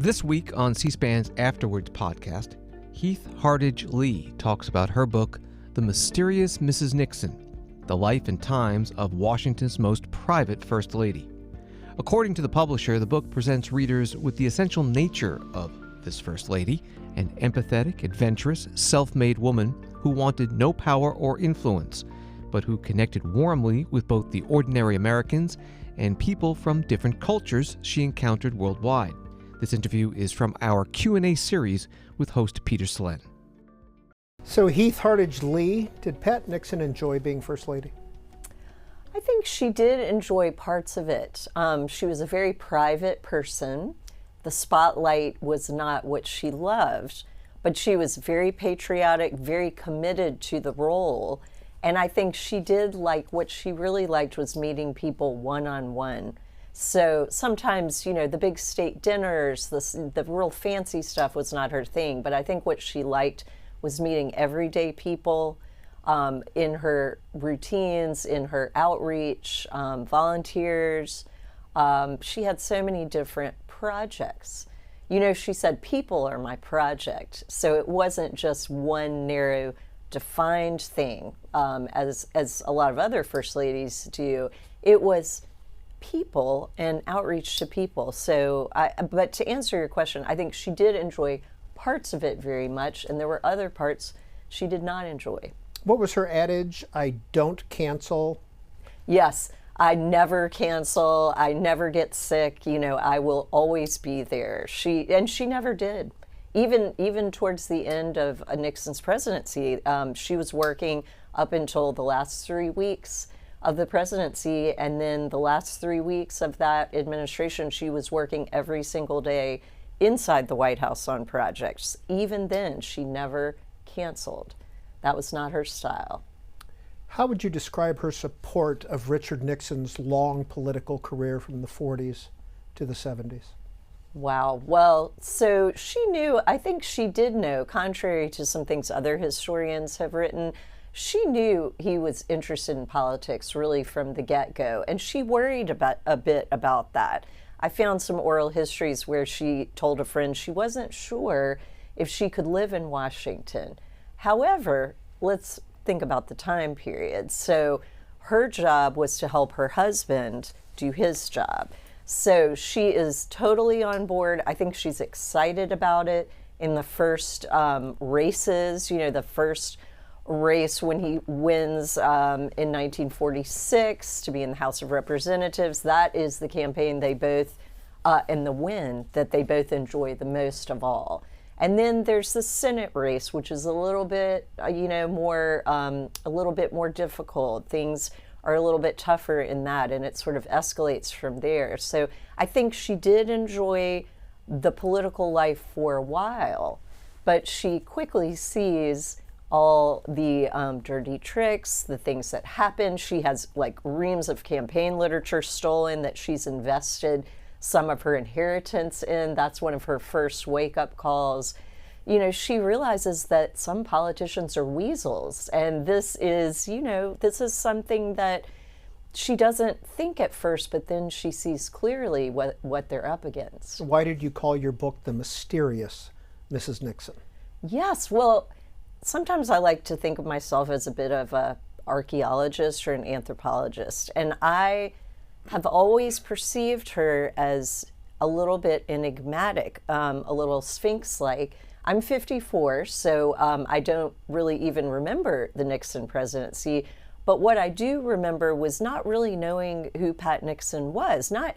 This week on C-SPAN's Afterwards podcast, Heath Hardage Lee talks about her book, The Mysterious Mrs. Nixon, The Life and Times of Washington's Most Private First Lady. According to the publisher, the book presents readers with the essential nature of this First Lady, an empathetic, adventurous, self-made woman who wanted no power or influence, but who connected warmly with both the ordinary Americans and people from different cultures she encountered worldwide. This interview is from our Q&A series with host Peter Slen. So Heath Hardage Lee, did Pat Nixon enjoy being First Lady? I think she did enjoy parts of it. She was a very private person. The spotlight was not what she loved, but she was very patriotic, very committed to the role. And I think she did like, what she really liked was meeting people one-on-one. So sometimes, you know, the big state dinners, the real fancy stuff was not her thing. But I think what she liked was meeting everyday people in her routines, in her outreach, volunteers. She had so many different projects. You know, she said, people are my project. So it wasn't just one narrow, defined thing, as a lot of other First Ladies do. It was people and outreach to people. So, but to answer your question, I think she did enjoy parts of it very much, and there were other parts she did not enjoy. What was her adage? I don't cancel. Yes, I never cancel. I never get sick. You know, I will always be there. She never did. Even towards the end of Nixon's presidency, she was working up until the last 3 weeks of the presidency, and then the last 3 weeks of that administration, she was working every single day inside the White House on projects. Even then, she never canceled. That was not her style. How would you describe her support of Richard Nixon's long political career from the 40s to the 70s? Wow. Well, so she knew, I think she did know, contrary to some things other historians have written, she knew he was interested in politics really from the get-go, and she worried a bit about that. I found some oral histories where she told a friend she wasn't sure if she could live in Washington. However, let's think about the time period. So her job was to help her husband do his job. So she is totally on board. I think she's excited about it. In the first races, you know, the first race when he wins in 1946 to be in the House of Representatives, that is the campaign they both, and the win that they both enjoy the most of all. And then there's the Senate race, which is a little bit, you know, more, a little bit more difficult. Things are a little bit tougher in that, and it sort of escalates from there. So I think she did enjoy the political life for a while, but she quickly sees all the dirty tricks, the things that happen. She has like reams of campaign literature stolen that she's invested some of her inheritance in. That's one of her first wake-up calls. You know, she realizes that some politicians are weasels, and this is, you know, this is something that she doesn't think at first, but then she sees clearly what they're up against. Why did you call your book The Mysterious Mrs. Nixon? Yes, well, sometimes I like to think of myself as a bit of an archaeologist or an anthropologist, and I have always perceived her as a little bit enigmatic, a little Sphinx-like. I'm 54, so I don't really even remember the Nixon presidency, but what I do remember was not really knowing who Pat Nixon was, not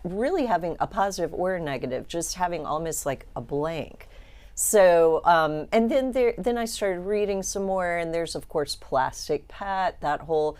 really having a positive or a negative, just having almost like a blank. So, and then I started reading some more, and there's of course Plastic Pat, that whole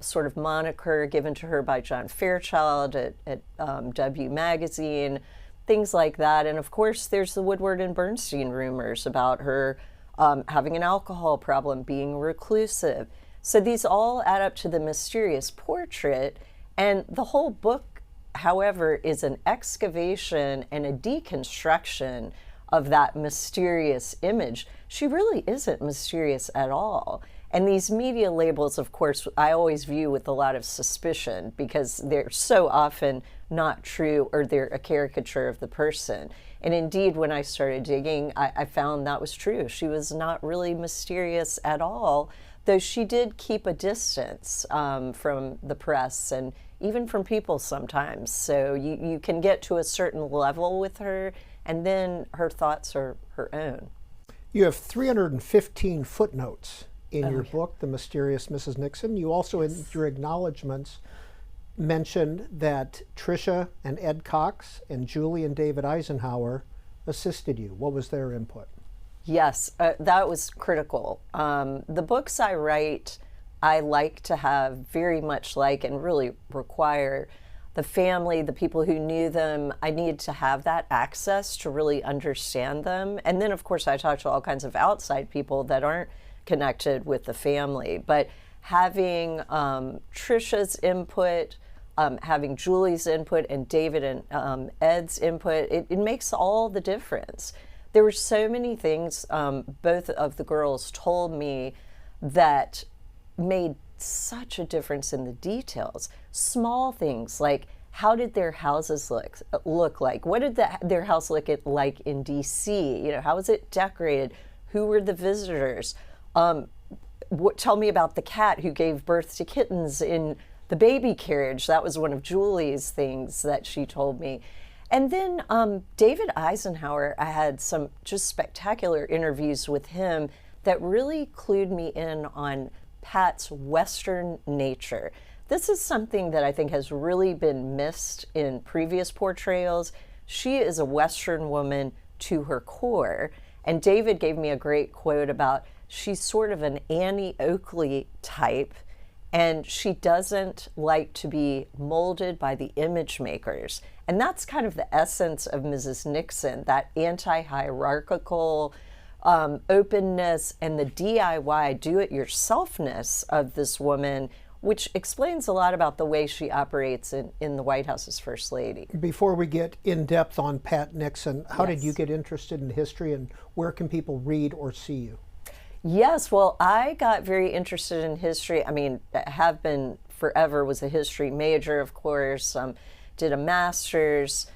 sort of moniker given to her by John Fairchild at W Magazine, things like that. And of course there's the Woodward and Bernstein rumors about her having an alcohol problem, being reclusive. So these all add up to the mysterious portrait, and the whole book, however, is an excavation and a deconstruction of that mysterious image. She really isn't mysterious at all. And these media labels, of course, I always view with a lot of suspicion because they're so often not true, or they're a caricature of the person. And indeed, when I started digging, I found that was true. She was not really mysterious at all, though she did keep a distance from the press and even from people sometimes. So you can get to a certain level with her, and then her thoughts are her own. You have 315 footnotes in your book, The Mysterious Mrs. Nixon. You also, in your acknowledgments, mentioned that Tricia and Ed Cox and Julie and David Eisenhower assisted you. What was their input? Yes, that was critical. The books I write, I like to have very much like, and really require, the family, the people who knew them. I need to have that access to really understand them. And then, of course, I talk to all kinds of outside people that aren't connected with the family. But having Tricia's input, having Julie's input, and David and Ed's input, it makes all the difference. There were so many things both of the girls told me that made such a difference in the details. Small things like, how did their houses look like? What did their house look like in D.C.? You know, how was it decorated? Who were the visitors? Tell me about the cat who gave birth to kittens in the baby carriage. That was one of Julie's things that she told me. And then David Eisenhower, I had some just spectacular interviews with him that really clued me in on Pat's Western nature. This is something that I think has really been missed in previous portrayals. She is a Western woman to her core. And David gave me a great quote about, she's sort of an Annie Oakley type, and she doesn't like to be molded by the image makers. And that's kind of the essence of Mrs. Nixon, that anti-hierarchical openness and the DIY, do-it-yourselfness of this woman, which explains a lot about the way she operates in the White House as First Lady. Before we get in depth on Pat Nixon, how Yes. did you get interested in history, and where can people read or see you? Yes, well, I got very interested in history. I mean, have been forever, was a history major, of course, did a master's.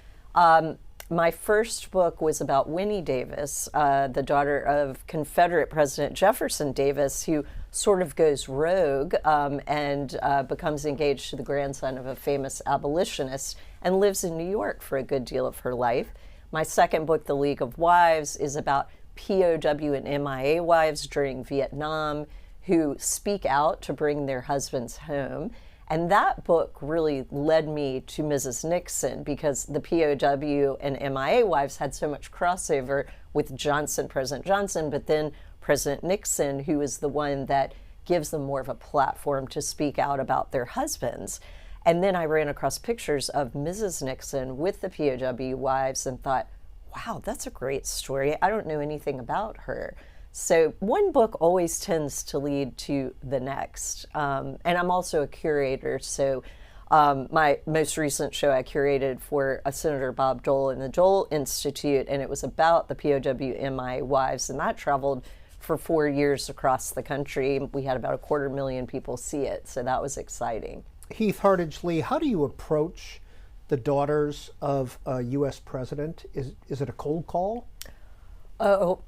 My first book was about Winnie Davis, the daughter of Confederate President Jefferson Davis, who sort of goes rogue and becomes engaged to the grandson of a famous abolitionist and lives in New York for a good deal of her life. My second book, The League of Wives, is about POW and MIA wives during Vietnam who speak out to bring their husbands home. And that book really led me to Mrs. Nixon, because the POW and MIA wives had so much crossover with Johnson, President Johnson, but then President Nixon, who is the one that gives them more of a platform to speak out about their husbands. And then I ran across pictures of Mrs. Nixon with the POW wives and thought, wow, that's a great story. I don't know anything about her. So one book always tends to lead to the next. And I'm also a curator, so my most recent show I curated for Senator Bob Dole and the Dole Institute, and it was about the POW-MI wives, and that traveled for 4 years across the country. We had about 250,000 people see it, so that was exciting. Heath Hardage Lee, how do you approach the daughters of a U.S. president? Is it a cold call? Oh,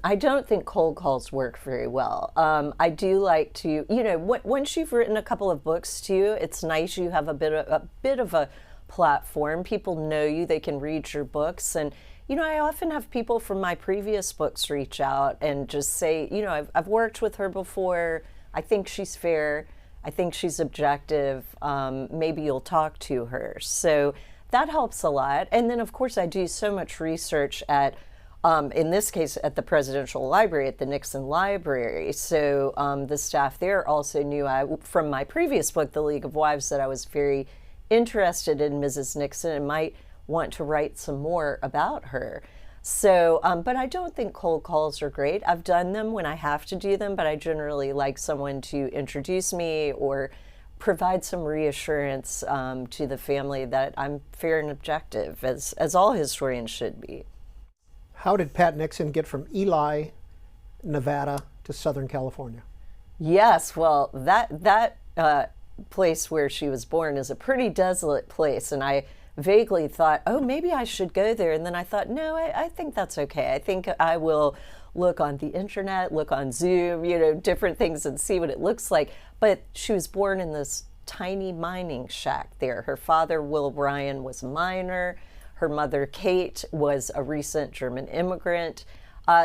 I don't think cold calls work very well. I do like to, you know, once you've written a couple of books too, it's nice you have a bit of a platform. People know you, they can read your books. And, you know, I often have people from my previous books reach out and just say, you know, I've worked with her before. I think she's fair. I think she's objective. Maybe you'll talk to her. So that helps a lot. And then, of course, I do so much research at in this case, at the Presidential Library, at the Nixon Library. So the staff there also knew from my previous book, The League of Wives, that I was very interested in Mrs. Nixon and might want to write some more about her. So, but I don't think cold calls are great. I've done them when I have to do them, but I generally like someone to introduce me or provide some reassurance to the family that I'm fair and objective, as all historians should be. How did Pat Nixon get from Ely, Nevada to Southern California? Yes, well, that place where she was born is a pretty desolate place, and I vaguely thought, oh, maybe I should go there. And then I thought, no, I think that's okay. I think I will look on the internet, look on Zoom, different things and see what it looks like. But she was born in this tiny mining shack there. Her father, Will Bryan, was a miner. Her mother, Kate, was a recent German immigrant.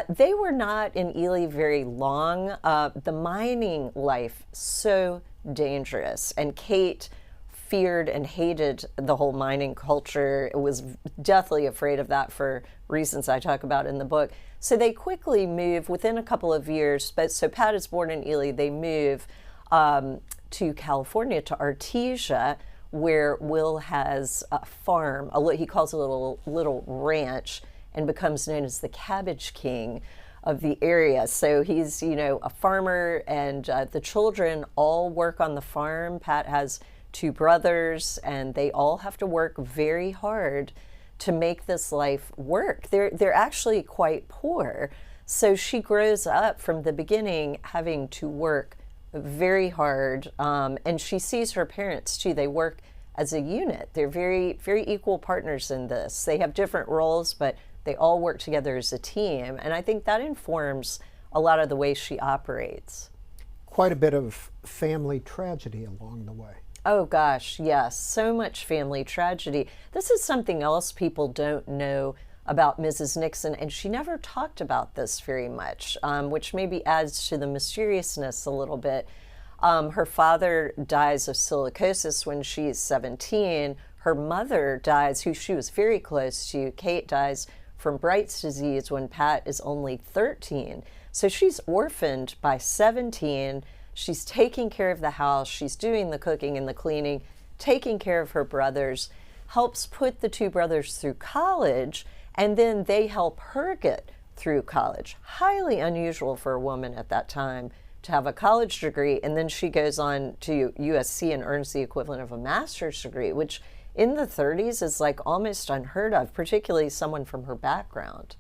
They were not in Ely very long. The mining life, so dangerous. And Kate feared and hated the whole mining culture. It was deathly afraid of that for reasons I talk about in the book. So they quickly move within a couple of years. So Pat is born in Ely. They move to California, to Artesia, where Will has a farm. He calls it a little ranch, and becomes known as the Cabbage King of the area. So he's, a farmer, and the children all work on the farm. Pat has 2 brothers, and they all have to work very hard to make this life work. They're actually quite poor. So she grows up from the beginning having to work very hard, and she sees her parents too. They work as a unit. They're very, very equal partners in this. They have different roles, but they all work together as a team. And I think that informs a lot of the way she operates. Quite a bit of family tragedy along the way. Oh gosh, yes, so much family tragedy. This is something else people don't know about Mrs. Nixon, and she never talked about this very much, which maybe adds to the mysteriousness a little bit. Her father dies of silicosis when she's 17. Her mother dies, who she was very close to, Kate, dies from Bright's disease when Pat is only 13. So she's orphaned by 17. She's taking care of the house. She's doing the cooking and the cleaning, taking care of her brothers, helps put the 2 brothers through college, and then they help her get through college. Highly unusual for a woman at that time to have a college degree, and then she goes on to USC and earns the equivalent of a master's degree, which in the 30s is like almost unheard of, particularly someone from her background.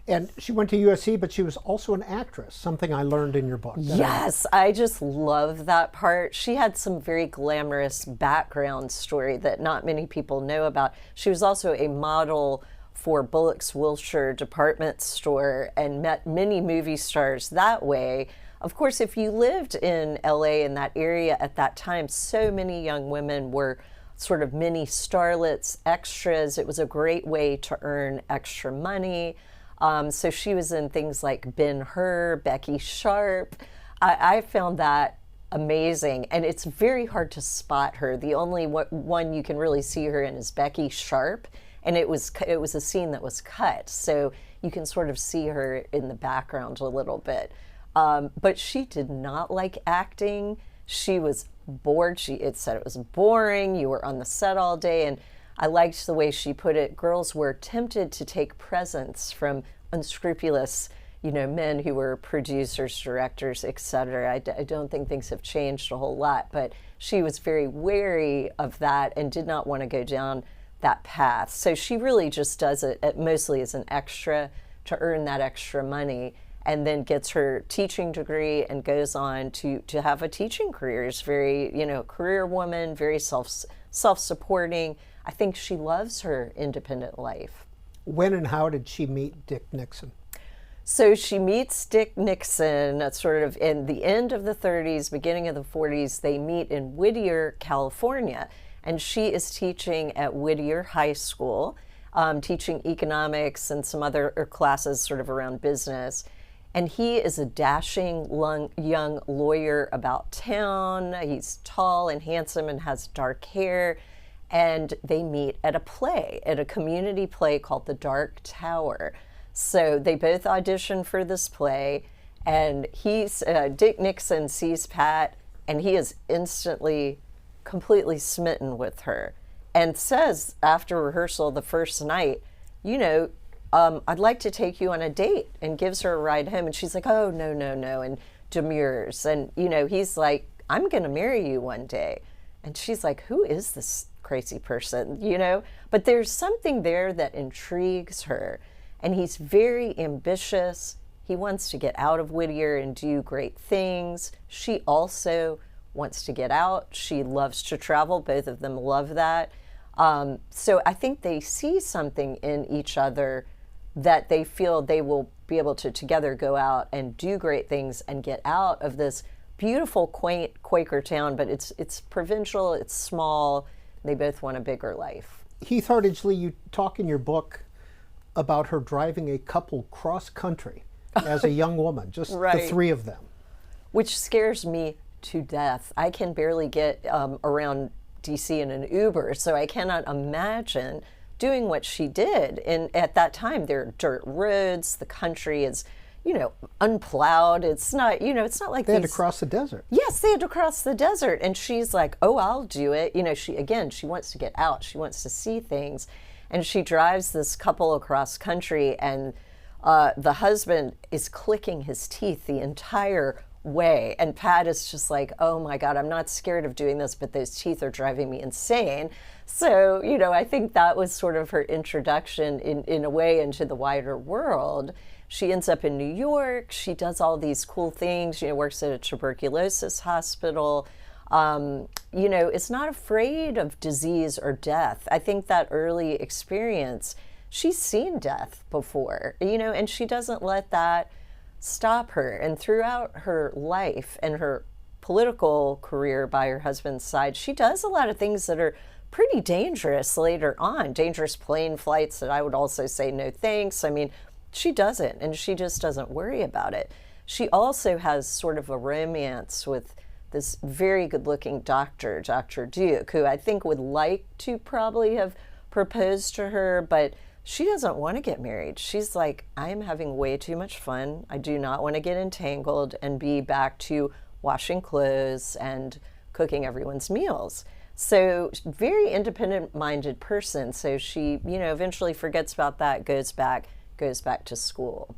And she went to USC, but she was also an actress, something I learned in your book. Yes, I just love that part. She had some very glamorous background story that not many people know about. She was also a model for Bullock's Wilshire department store and met many movie stars that way. Of course, if you lived in LA in that area at that time, so many young women were sort of mini starlets, extras. It was a great way to earn extra money. So she was in things like Ben-Hur, Becky Sharp. I found that amazing, and it's very hard to spot her. The only one you can really see her in is Becky Sharp, and it was a scene that was cut, so you can sort of see her in the background a little bit. But she did not like acting. She was bored. It said it was boring. You were on the set all day, and I liked the way she put it. Girls were tempted to take presents from unscrupulous, men who were producers, directors, etc. I don't think things have changed a whole lot, but she was very wary of that and did not want to go down that path. So she really just does it mostly as an extra to earn that extra money, and then gets her teaching degree and goes on to have a teaching career. Is very, career woman, very self-supporting. I think she loves her independent life. When and how did she meet Dick Nixon? So she meets Dick Nixon sort of in the end of the 30s, beginning of the 40s. They meet in Whittier, California, and she is teaching at Whittier High School, teaching economics and some other classes sort of around business. And he is a dashing young lawyer about town. He's tall and handsome and has dark hair. And they meet at a community play called The Dark Tower. So they both audition for this play, and Dick Nixon sees Pat, and he is instantly, completely smitten with her, and says after rehearsal the first night, I'd like to take you on a date, and gives her a ride home. And she's like, oh, no, and demurs. And, he's like, I'm going to marry you one day. And she's like, who is this crazy person, But there's something there that intrigues her. And he's very ambitious. He wants to get out of Whittier and do great things. She also wants to get out. She loves to travel. Both of them love that. So I think they see something in each other that they feel they will be able to together go out and do great things and get out of this beautiful, quaint Quaker town, but it's provincial, it's small. They both want a bigger life. Heath Hardage Lee, you talk in your book about her driving a couple cross-country as a young woman, just Right. the three of them. Which scares me to death. I can barely get around DC in an Uber, so I cannot imagine doing what she did. And at that time, there are dirt roads. The country is, unplowed. It's not, it's not like They had to cross the desert. Yes, they had to cross the desert. And she's like, oh, I'll do it. She wants to get out. She wants to see things. And she drives this couple across country, and the husband is clicking his teeth the entire way. And Pat is just like, oh my God, I'm not scared of doing this, but those teeth are driving me insane. So, I think that was sort of her introduction in a way into the wider world. She ends up in New York. She does all these cool things, works at a tuberculosis hospital. Is not afraid of disease or death. I think that early experience, she's seen death before, and she doesn't let that stop her. And throughout her life and her political career by her husband's side, she does a lot of things that are pretty dangerous later on, dangerous plane flights that I would also say no thanks. I mean, she doesn't, and she just doesn't worry about it. She also has sort of a romance with this very good-looking doctor, Dr. Duke, who I think would like to probably have proposed to her, but she doesn't want to get married. She's like, I'm having way too much fun. I do not want to get entangled and be back to washing clothes and cooking everyone's meals. So very independent-minded person. So she, eventually forgets about that, goes back to school.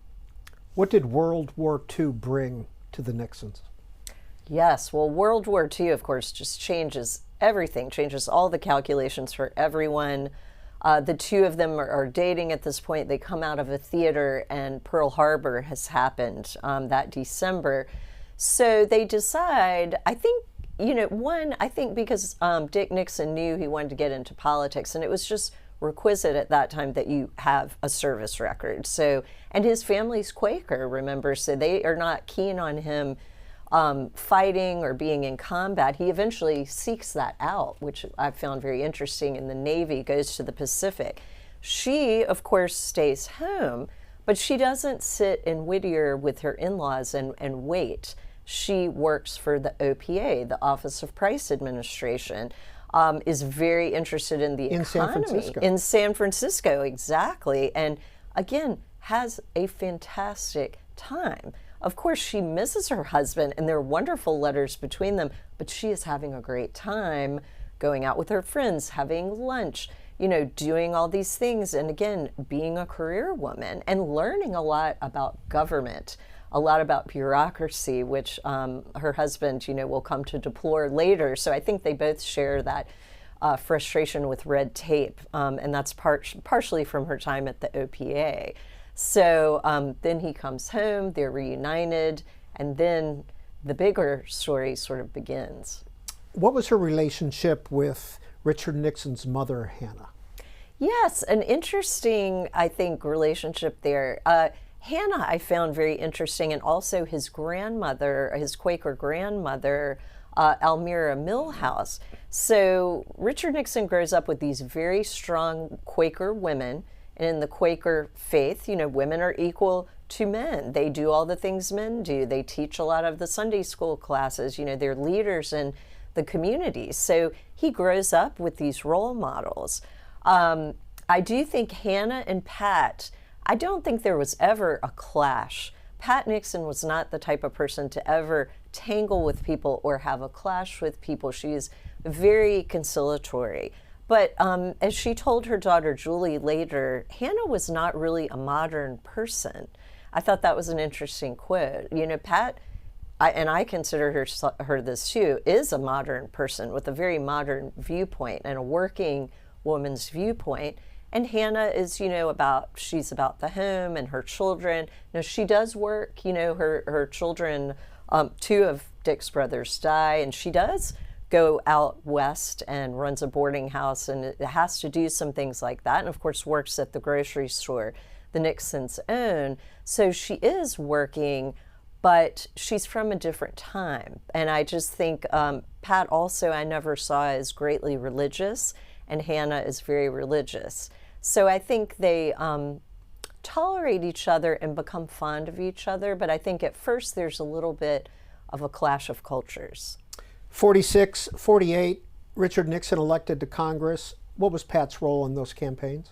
What did World War II bring to the Nixons? Yes, well, World War II, of course, just changes everything, changes all the calculations for everyone. The two of them are dating at this point. They come out of a theater, and Pearl Harbor has happened that December. So they decide, I think because Dick Nixon knew he wanted to get into politics, and it was just requisite at that time that you have a service record. So, and his family's Quaker, remember, so they are not keen on him fighting or being in combat. He eventually seeks that out, which I found very interesting. In the Navy, goes to the Pacific. She, of course, stays home, but she doesn't sit in Whittier with her in-laws and wait. She works for the OPA, the Office of Price Administration, is very interested in the economy. In San Francisco, exactly. And again, has a fantastic time. Of course, she misses her husband, and there are wonderful letters between them, but she is having a great time going out with her friends, having lunch, doing all these things. And again, being a career woman and learning a lot about government, a lot about bureaucracy, which her husband, will come to deplore later. So I think they both share that frustration with red tape, and that's partially from her time at the OPA. So then he comes home, they're reunited, and then the bigger story sort of begins. What was her relationship with Richard Nixon's mother, Hannah? Yes, an interesting, I think, relationship there. Hannah I found very interesting, and also his grandmother, his Quaker grandmother, Almira Milhouse. So Richard Nixon grows up with these very strong Quaker women, and in the Quaker faith, women are equal to men. They do all the things men do. They teach a lot of the Sunday school classes. They're leaders in the community. So he grows up with these role models. I do think Hannah and Pat, I don't think there was ever a clash. Pat Nixon was not the type of person to ever tangle with people or have a clash with people. She is very conciliatory. But as she told her daughter Julie later, Hannah was not really a modern person. I thought that was an interesting quote. Pat, and I consider her this too, is a modern person with a very modern viewpoint and a working woman's viewpoint. And Hannah is, she's about the home and her children. Now, she does work, her children, two of Dick's brothers die, and she does go out west and runs a boarding house, and it has to do some things like that. And of course, works at the grocery store the Nixons own. So she is working, but she's from a different time. And I just think Pat also I never saw as greatly religious, and Hannah is very religious. So I think they tolerate each other and become fond of each other, but I think at first there's a little bit of a clash of cultures. 46, 48, Richard Nixon elected to Congress. What was Pat's role in those campaigns?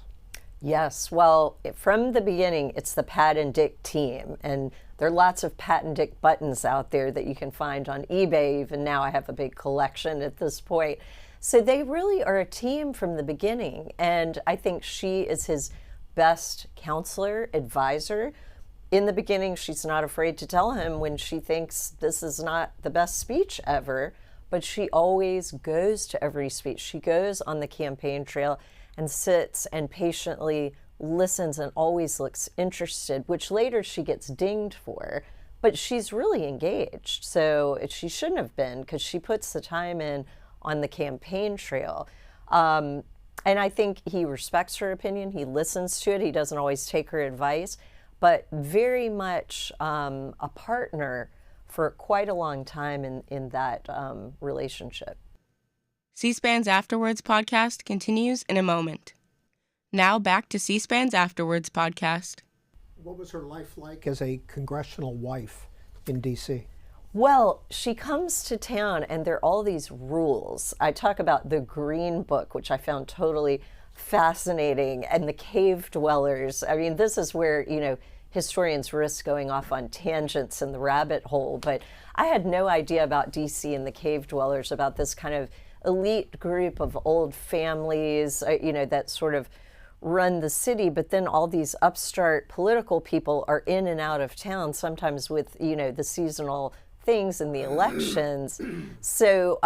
Yes, well, from the beginning, it's the Pat and Dick team, and there are lots of Pat and Dick buttons out there that you can find on eBay. Even now, I have a big collection at this point. So they really are a team from the beginning, and I think she is his best counselor, advisor. In the beginning, she's not afraid to tell him when she thinks this is not the best speech ever, but she always goes to every speech. She goes on the campaign trail and sits and patiently listens and always looks interested, which later she gets dinged for, but she's really engaged. So she shouldn't have been, because she puts the time in on the campaign trail. And I think he respects her opinion. He listens to it. He doesn't always take her advice, but very much a partner for quite a long time in that relationship. C-SPAN's Afterwards podcast continues in a moment. Now back to C-SPAN's Afterwards podcast. What was her life like as a congressional wife in D.C.? Well, she comes to town and there are all these rules. I talk about the Green Book, which I found totally fascinating, and the cave dwellers. I mean, this is where, historians risk going off on tangents in the rabbit hole, but I had no idea about D.C. and the cave dwellers, about this kind of elite group of old families, that sort of run the city, but then all these upstart political people are in and out of town, sometimes with, the seasonal things in the elections. So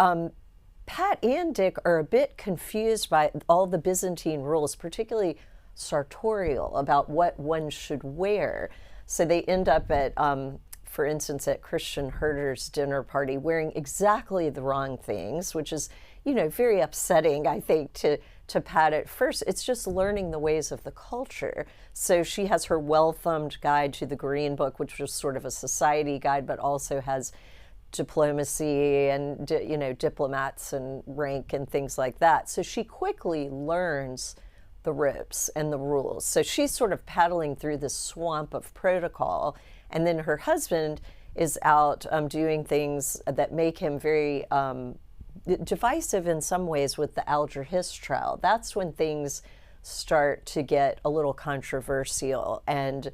Pat and Dick are a bit confused by all the Byzantine rules, particularly sartorial, about what one should wear. So they end up at, for instance, at Christian Herter's dinner party wearing exactly the wrong things, which is, very upsetting, I think, to Pat at first. It's just learning the ways of the culture. So she has her well-thumbed guide to the Green Book, which was sort of a society guide, but also has diplomacy and, diplomats and rank and things like that. So she quickly learns the ropes and the rules. So she's sort of paddling through this swamp of protocol. And then her husband is out doing things that make him very divisive in some ways with the Alger Hiss trial. That's when things start to get a little controversial, and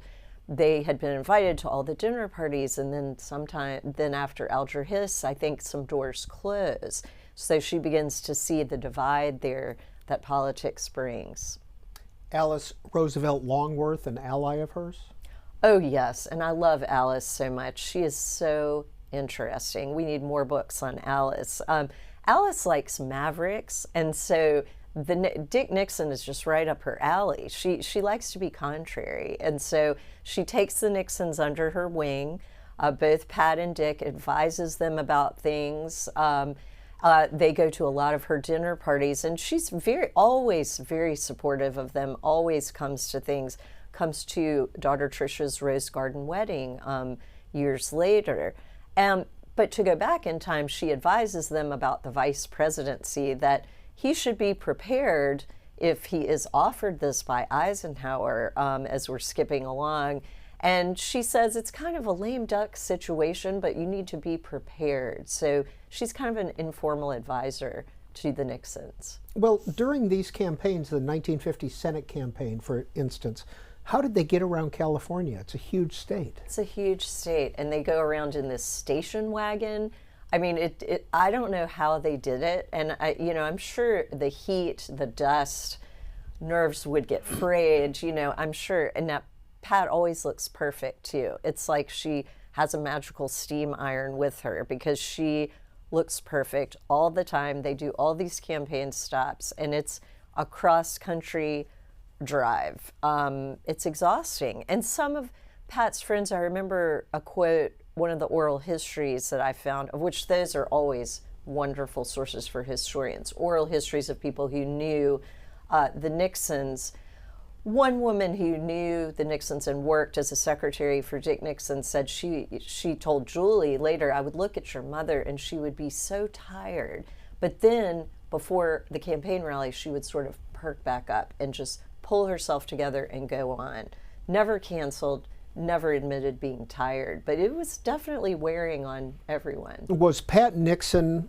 they had been invited to all the dinner parties, and then after Alger Hiss, I think some doors close. So she begins to see the divide there that politics brings. Alice Roosevelt Longworth, an ally of hers? Oh yes, and I love Alice so much. She is so interesting. We need more books on Alice. Alice likes mavericks, and so Dick Nixon is just right up her alley. She likes to be contrary, and so she takes the Nixons under her wing. Both Pat and Dick, advises them about things. They go to a lot of her dinner parties, and she's always very supportive of them, always comes to things, comes to daughter Trisha's Rose Garden wedding years later. But to go back in time, she advises them about the vice presidency, that he should be prepared if he is offered this by Eisenhower, as we're skipping along. And she says it's kind of a lame duck situation, but you need to be prepared. So she's kind of an informal advisor to the Nixons. Well, during these campaigns, the 1950 Senate campaign, for instance, how did they get around California? It's a huge state. It's a huge state, and they go around in this station wagon. I mean, I don't know how they did it, and I'm sure the heat, the dust, nerves would get frayed. I'm sure, and that Pat always looks perfect too. It's like she has a magical steam iron with her, because she looks perfect all the time. They do all these campaign stops, and it's a cross-country drive. It's exhausting. And some of Pat's friends, I remember a quote, one of the oral histories that I found, of which those are always wonderful sources for historians, oral histories of people who knew the Nixons. One woman who knew the Nixons and worked as a secretary for Dick Nixon said she told Julie later, I would look at your mother and she would be so tired. But then before the campaign rally, she would sort of perk back up and just pull herself together and go on. Never canceled, never admitted being tired, but it was definitely wearing on everyone. Was Pat Nixon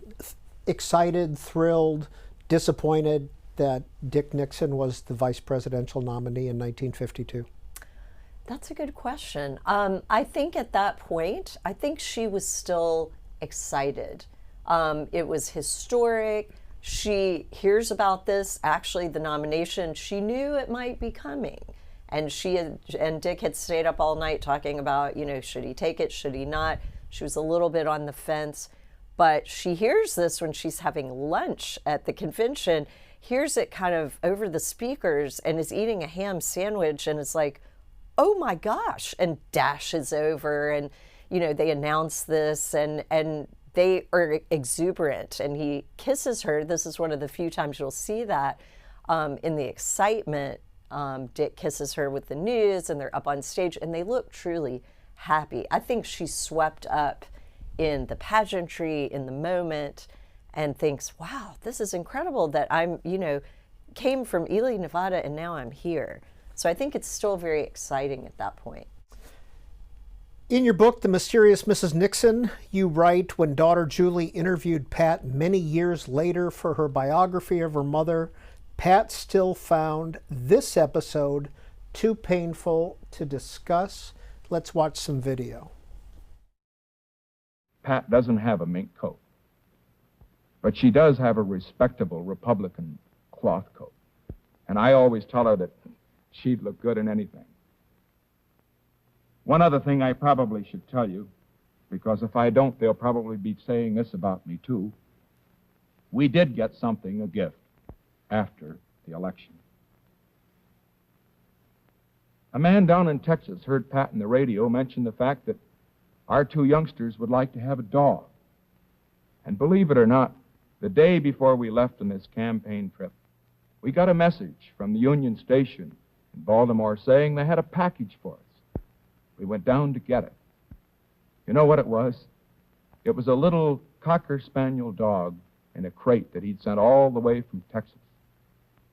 excited, thrilled, disappointed that Dick Nixon was the vice presidential nominee in 1952? That's a good question. I think at that point, I think she was still excited. It was historic. She hears about this, actually the nomination. She knew it might be coming. And Dick had stayed up all night talking about, should he take it, should he not? She was a little bit on the fence. But she hears this when she's having lunch at the convention, hears it kind of over the speakers and is eating a ham sandwich and is like, oh my gosh, and dashes over and, they announce this and they are exuberant and he kisses her. This is one of the few times you'll see that in the excitement. Dick kisses her with the news and they're up on stage and they look truly happy. I think she's swept up in the pageantry, in the moment, and thinks, wow, this is incredible that I'm, came from Ely, Nevada, and now I'm here. So I think it's still very exciting at that point. In your book, The Mysterious Mrs. Nixon, you write, when daughter Julie interviewed Pat many years later for her biography of her mother, Pat still found this episode too painful to discuss. Let's watch some video. Pat doesn't have a mink coat, but she does have a respectable Republican cloth coat. And I always tell her that she'd look good in anything. One other thing I probably should tell you, because if I don't, they'll probably be saying this about me too. We did get something, a gift, after the election. A man down in Texas heard Pat on the radio mention the fact that our two youngsters would like to have a dog. And believe it or not, the day before we left on this campaign trip, we got a message from the Union Station in Baltimore saying they had a package for us. We went down to get it. You know what it was? It was a little Cocker Spaniel dog in a crate that he'd sent all the way from Texas.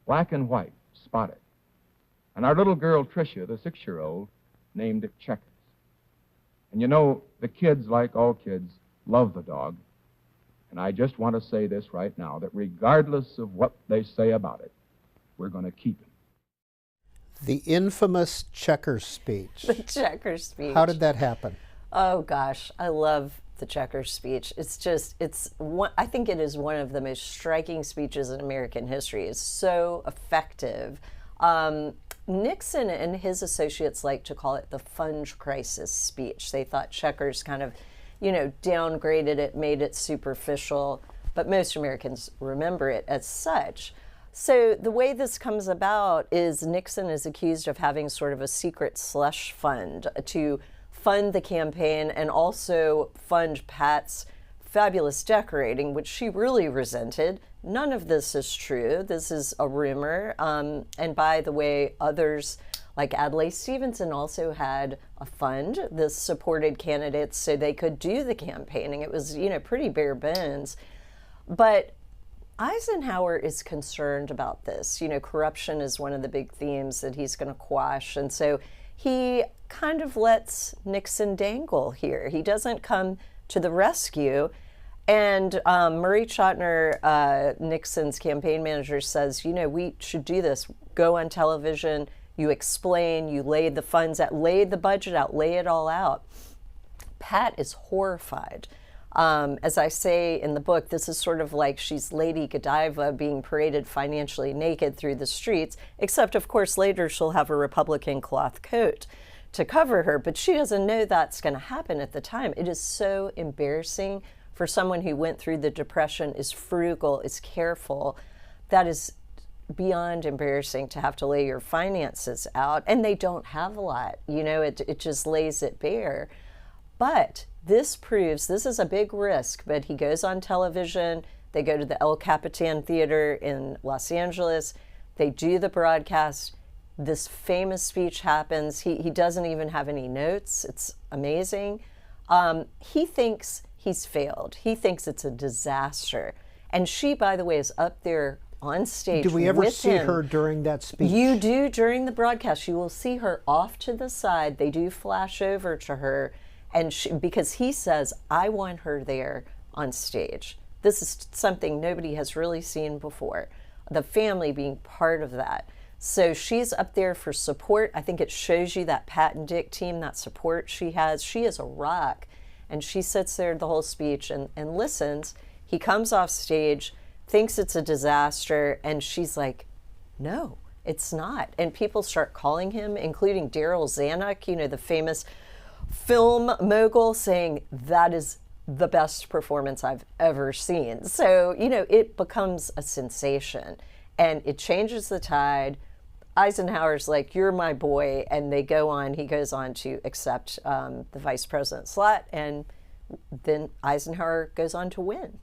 Black and white, spotted. And our little girl, Tricia, the 6-year-old, named it Checkers. And the kids, like all kids, love the dog. And I just want to say this right now, that regardless of what they say about it, we're going to keep him. The infamous Checkers speech. The Checkers speech. How did that happen? Oh gosh, I love the Checkers speech. I think it is one of the most striking speeches in American history. It's so effective. Nixon and his associates like to call it the Funge Crisis speech. They thought Checkers kind of, downgraded it, made it superficial, but most Americans remember it as such. So the way this comes about is Nixon is accused of having sort of a secret slush fund to fund the campaign and also fund Pat's fabulous decorating, which she really resented. None of this is true. This is a rumor. And by the way, others like Adlai Stevenson also had a fund. This supported candidates so they could do the campaigning. It was, pretty bare bones. But Eisenhower is concerned about this. Corruption is one of the big themes that he's going to quash. And so he kind of lets Nixon dangle here. He doesn't come to the rescue. And Murray Chotiner, Nixon's campaign manager, says, we should do this. Go on television, you explain, you lay the funds out, lay the budget out, lay it all out. Pat is horrified. As I say in the book, this is sort of like she's Lady Godiva being paraded financially naked through the streets, except, of course, later she'll have a Republican cloth coat to cover her, but she doesn't know that's going to happen at the time. It is so embarrassing for someone who went through the Depression, is frugal, is careful. That is beyond embarrassing to have to lay your finances out, and they don't have a lot. It just lays it bare. But this proves this is a big risk, but he goes on television. They go to the El Capitan Theater in Los Angeles. They do the broadcast. This famous speech happens. He doesn't even have any notes. It's amazing. He thinks he's failed. He thinks it's a disaster. And she, by the way, is up there on stage. Do we ever with see him. her during that speech? You do during the broadcast. You will see her off to the side. They do flash over to her, and because he says, I want her there on stage. This is something nobody has really seen before. The family being part of that. So she's up there for support. I think it shows you that Pat and Dick team, that support she has. She is a rock. And she sits there the whole speech and listens. He comes off stage, thinks it's a disaster, and she's like, no, it's not. And people start calling him, including Daryl Zanuck, the famous film mogul, saying that is the best performance I've ever seen. So, it becomes a sensation, and it changes the tide. Eisenhower's like, you're my boy, and he goes on to accept the vice president slot, and then Eisenhower goes on to win.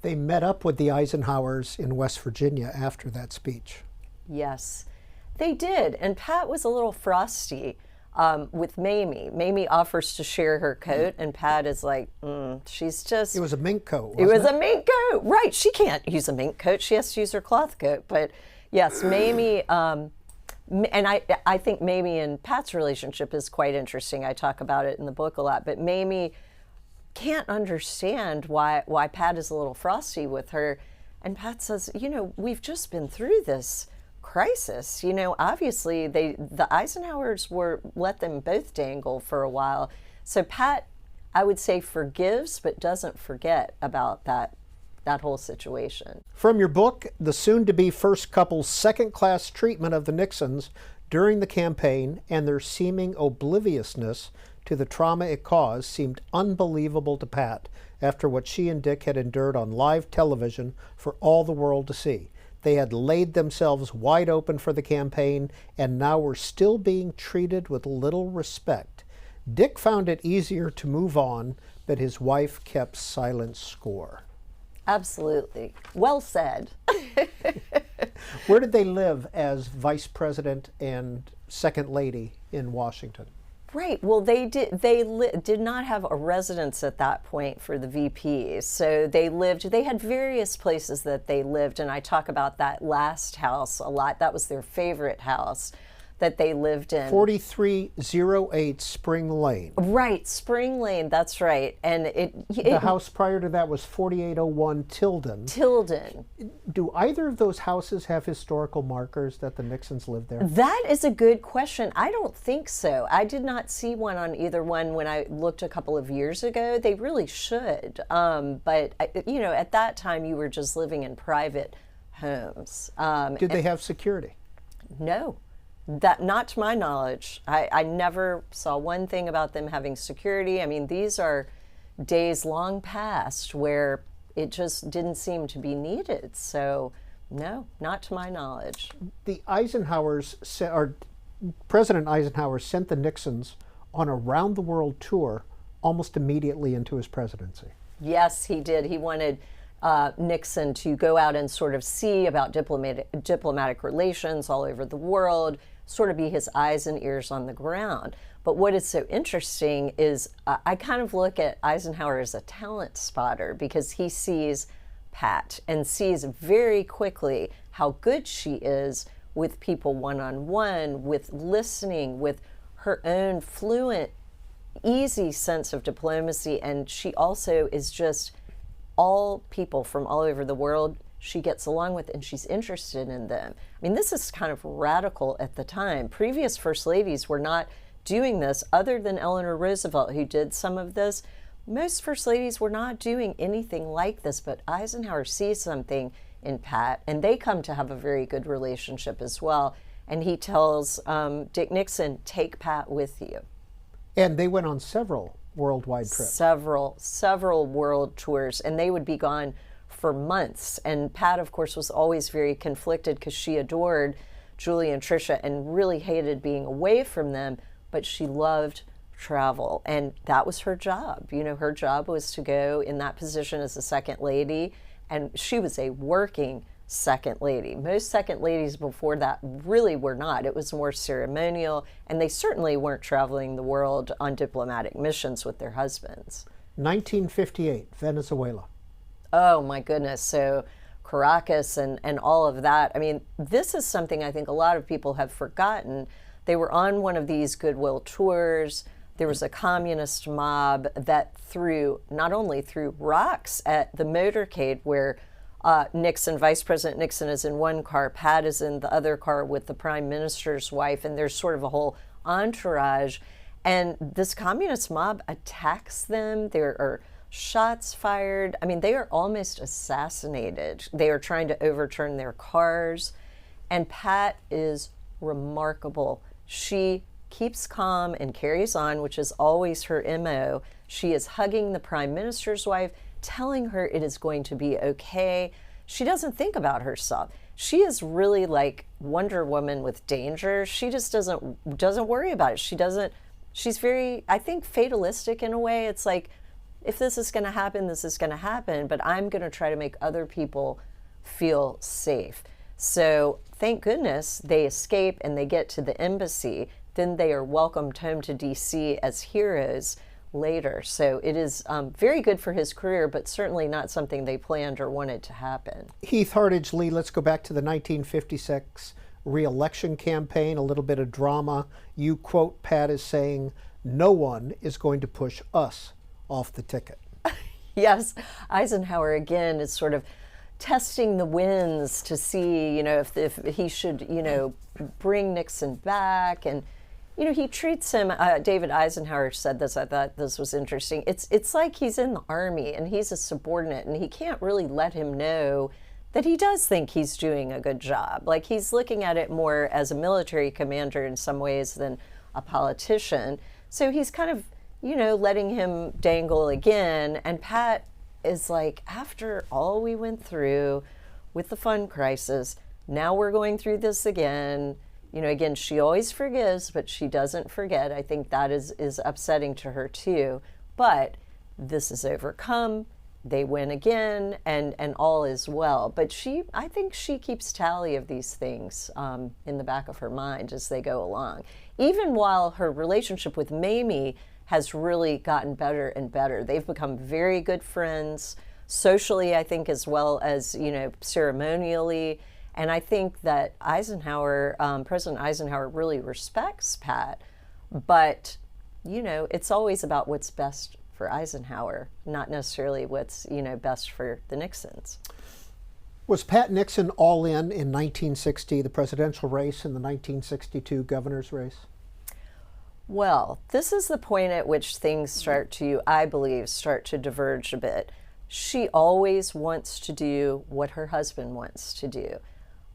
They met up with the Eisenhowers in West Virginia after that speech. Yes, they did. And Pat was a little frosty with Mamie. Mamie offers to share her coat, and Pat is like, she's just... It was a mink coat, It was a mink coat, right. She can't use a mink coat. She has to use her cloth coat. But yes, Mamie... and I think Mamie and Pat's relationship is quite interesting. I talk about it in the book a lot. But Mamie can't understand why Pat is a little frosty with her. And Pat says, we've just been through this crisis. Obviously the Eisenhowers let them both dangle for a while. So Pat, I would say, forgives but doesn't forget about that whole situation. From your book, the soon-to-be first couple's second-class treatment of the Nixons during the campaign and their seeming obliviousness to the trauma it caused seemed unbelievable to Pat after what she and Dick had endured on live television for all the world to see. They had laid themselves wide open for the campaign and now were still being treated with little respect. Dick found it easier to move on, but his wife kept silent score. Absolutely. Well said. Where did they live as vice president and second lady in Washington? Right. Well, they did not have a residence at that point for the VPs. So they had various places that they lived, and I talk about that last house a lot. That was their favorite house that they lived in. 4308 Spring Lane. Right, Spring Lane, that's right. And the house prior to that was 4801 Tilden. Tilden. Do either of those houses have historical markers that the Nixons lived there? That is a good question. I don't think so. I did not see one on either one when I looked a couple of years ago. They really should. But, at that time you were just living in private homes. Did they have security? No. That, not to my knowledge. I never saw one thing about them having security. I mean, these are days long past where it just didn't seem to be needed. So, no, not to my knowledge. The Eisenhowers, or President Eisenhower, sent the Nixons on a round-the-world tour almost immediately into his presidency. Yes, he did. He wanted Nixon to go out and sort of see about diplomatic relations all over the world, sort of be his eyes and ears on the ground. But what is so interesting is I kind of look at Eisenhower as a talent spotter because he sees Pat and sees very quickly how good she is with people one-on-one, with listening, with her own fluent, easy sense of diplomacy. And she also is just all people from all over the world she gets along with, and she's interested in them. I mean, this is kind of radical at the time. Previous first ladies were not doing this, other than Eleanor Roosevelt, who did some of this. Most first ladies were not doing anything like this, but Eisenhower sees something in Pat, and they come to have a very good relationship as well. And he tells Dick Nixon, take Pat with you. And they went on several worldwide trips. Several world tours, and they would be gone for months. And Pat, of course, was always very conflicted because she adored Julie and Tricia and really hated being away from them, but she loved travel. And that was her job. You know, her job was to go in that position as a second lady, and she was a working second lady. Most second ladies before that really were not. It was more ceremonial, and they certainly weren't traveling the world on diplomatic missions with their husbands. 1958, Venezuela. Oh my goodness. So Caracas and all of that. I mean, this is something I think a lot of people have forgotten. They were on one of these goodwill tours. There was a communist mob that not only threw rocks at the motorcade where Nixon, Vice President Nixon, is in one car, Pat is in the other car with the prime minister's wife, and there's sort of a whole entourage. And this communist mob attacks them. There are shots fired. I mean, they are almost assassinated. They are trying to overturn their cars. And Pat is remarkable. She keeps calm and carries on, which is always her MO. She is hugging the prime minister's wife, telling her it is going to be okay. She doesn't think about herself. She is really like Wonder Woman with danger. She just doesn't worry about it. She's very, I think, fatalistic in a way. It's like, if this is going to happen, this is going to happen, but I'm going to try to make other people feel safe. So thank goodness they escape and they get to the embassy. Then they are welcomed home to D.C. as heroes later. So it is very good for his career, but certainly not something they planned or wanted to happen. Heath Hardage Lee, let's go back to the 1956 re-election campaign, a little bit of drama. You quote Pat as saying, "No one is going to push us off the ticket." Yes, Eisenhower again is sort of testing the winds to see, if he should, bring Nixon back. And, he treats him, David Eisenhower said this, I thought this was interesting. It's like he's in the Army and he's a subordinate and he can't really let him know that he does think he's doing a good job. Like, he's looking at it more as a military commander in some ways than a politician. So he's kind of, letting him dangle again. And Pat is like, after all we went through with the fund crisis, now we're going through this again. Again, she always forgives, but she doesn't forget. I think that is upsetting to her too. But this is overcome. They win again, and all is well. But I think she keeps tally of these things in the back of her mind as they go along. Even while her relationship with Mamie has really gotten better and better. They've become very good friends, socially, I think, as well as, ceremonially. And I think that President Eisenhower really respects Pat. But, it's always about what's best for Eisenhower, not necessarily what's, best for the Nixons. Was Pat Nixon all in 1960, the presidential race, and the 1962 governor's race? Well, this is the point at which things I believe, start to diverge a bit. She always wants to do what her husband wants to do.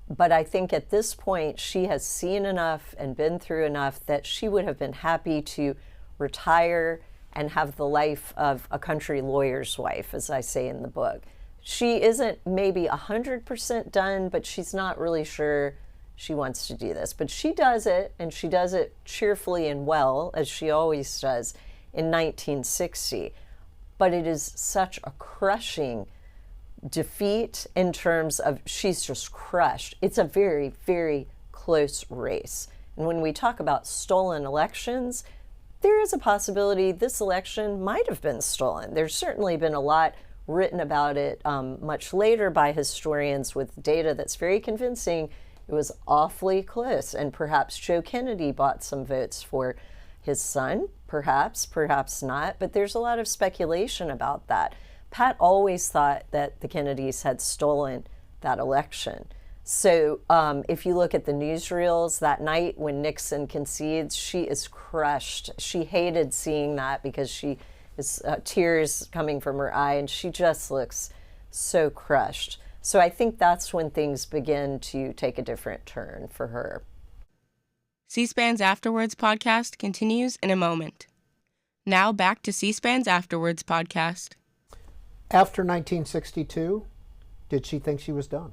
But I think at this point, she has seen enough and been through enough that she would have been happy to retire and have the life of a country lawyer's wife, as I say in the book. She isn't maybe 100% done, but she's not really sure she wants to do this. But she does it, and she does it cheerfully and well, as she always does, in 1960. But it is such a crushing defeat in terms of she's just crushed. It's a very, very close race. And when we talk about stolen elections, there is a possibility this election might have been stolen. There's certainly been a lot written about it much later by historians with data that's very convincing. It was awfully close, and perhaps Joe Kennedy bought some votes for his son, perhaps not, but there's a lot of speculation about that. Pat always thought that the Kennedys had stolen that election. So if you look at the newsreels that night when Nixon concedes, she is crushed. She hated seeing that because she is tears coming from her eye, and she just looks so crushed. So I think that's when things begin to take a different turn for her. C-SPAN's Afterwards podcast continues in a moment. Now back to C-SPAN's Afterwards podcast. After 1962, Did she think she was done?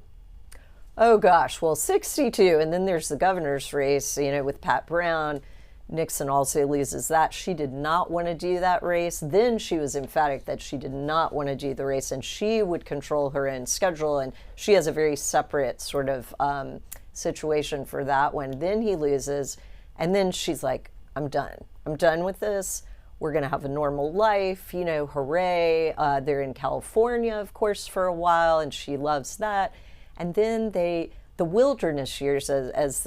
Oh gosh, well, 62, and then there's the governor's race, with Pat Brown. Nixon also loses that. She did not want to do that race. Then she was emphatic that she did not want to do the race, and she would control her own schedule, and she has a very separate sort of situation for that one. Then he loses, and then she's like, I'm done. I'm done with this. We're going to have a normal life, hooray. They're in California, of course, for a while, and she loves that. And then the wilderness years, as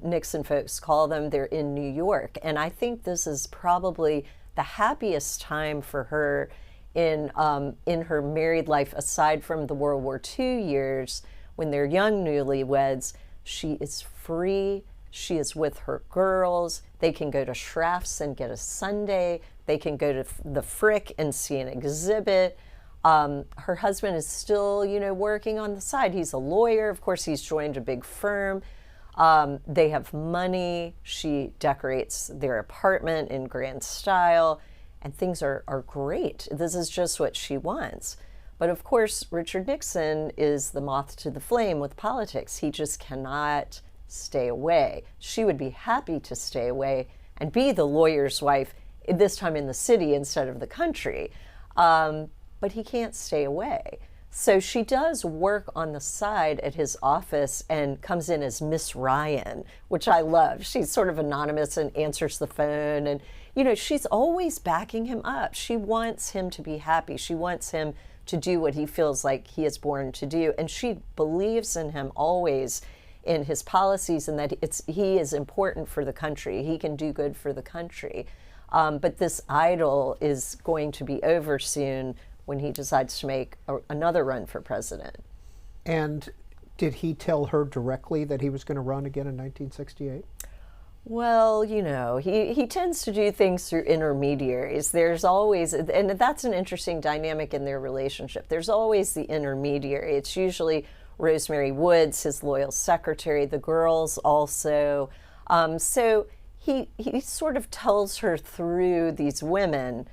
Nixon folks call them, they're in New York. And I think this is probably the happiest time for her in her married life, aside from the World War II years when they're young newlyweds. She is free. She is with her girls. They can go to Schrafft's and get a sundae. They can go to the Frick and see an exhibit. Her husband is still, working on the side. He's a lawyer. Of course, he's joined a big firm. They have money. She decorates their apartment in grand style, and things are great. This is just what she wants. But of course, Richard Nixon is the moth to the flame with politics. He just cannot stay away. She would be happy to stay away and be the lawyer's wife, this time in the city instead of the country. But he can't stay away. So she does work on the side at his office and comes in as Miss Ryan, which I love. She's sort of anonymous and answers the phone. And, she's always backing him up. She wants him to be happy. She wants him to do what he feels like he is born to do. And she believes in him always, in his policies, and that he is important for the country. He can do good for the country. But this idyll is going to be over soon when he decides to make another run for president. And did he tell her directly that he was going to run again in 1968? Well, he tends to do things through intermediaries. There's always, and that's an interesting dynamic in their relationship. There's always the intermediary. It's usually Rosemary Woods, his loyal secretary, the girls also. So he sort of tells her through these women,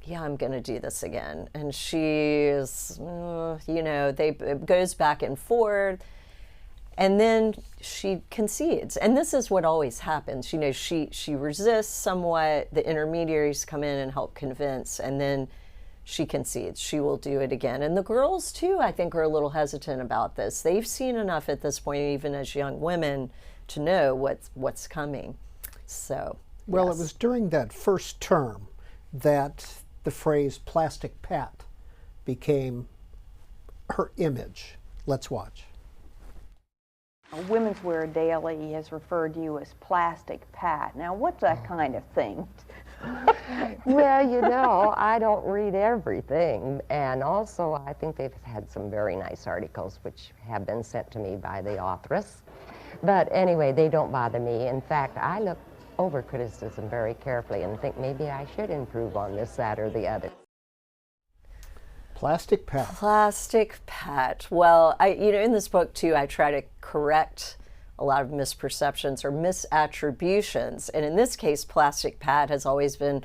yeah, I'm going to do this again. And she's, it goes back and forth. And then she concedes. And this is what always happens. She resists somewhat. The intermediaries come in and help convince. And then she concedes. She will do it again. And the girls, too, I think, are a little hesitant about this. They've seen enough at this point, even as young women, to know what's coming. So, well, yes. It was during that first term that the phrase Plastic Pat became her image. Let's watch. Women's Wear Daily has referred to you as Plastic Pat. Now, what's that kind of thing? Well, I don't read everything, and also I think they've had some very nice articles which have been sent to me by the authoress. But anyway, they don't bother me. In fact, I look over criticism very carefully and think maybe I should improve on this, that, or the other. Plastic Pat. Plastic Pat. Well, in this book, too, I try to correct a lot of misperceptions or misattributions. And in this case, Plastic Pat has always been